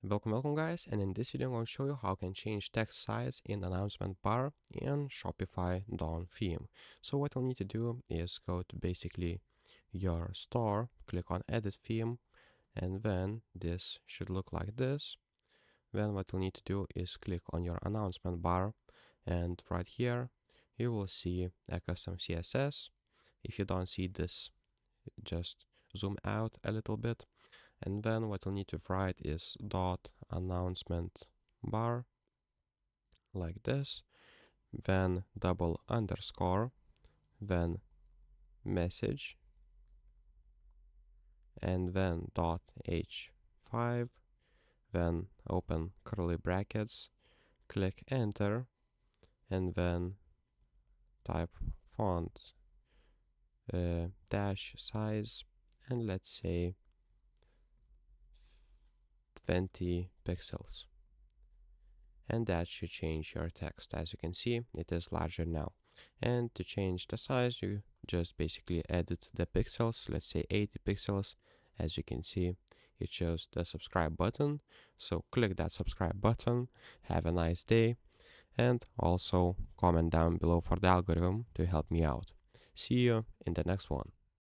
Welcome guys, and in this video I'm going to show you how you can change text size in announcement bar in Shopify Dawn Theme. So what you'll need to do is go to basically your store, click on edit theme, and then this should look like this. Then what you'll need to do is click on your announcement bar, and right here you will see a custom CSS. If you don't see this, just zoom out a little bit. And then what you'll need to write is dot announcement bar like this, then double underscore, then message, and then dot h5, then open curly brackets, click enter, and then type font dash size, and let's say 20 pixels. And that should change your text. As you can see, it is larger now. And to change the size, you just basically edit the pixels, let's say 80 pixels. As you can see, it shows the subscribe button. So click that subscribe button. Have a nice day. And also comment down below for the algorithm to help me out. See you in the next one.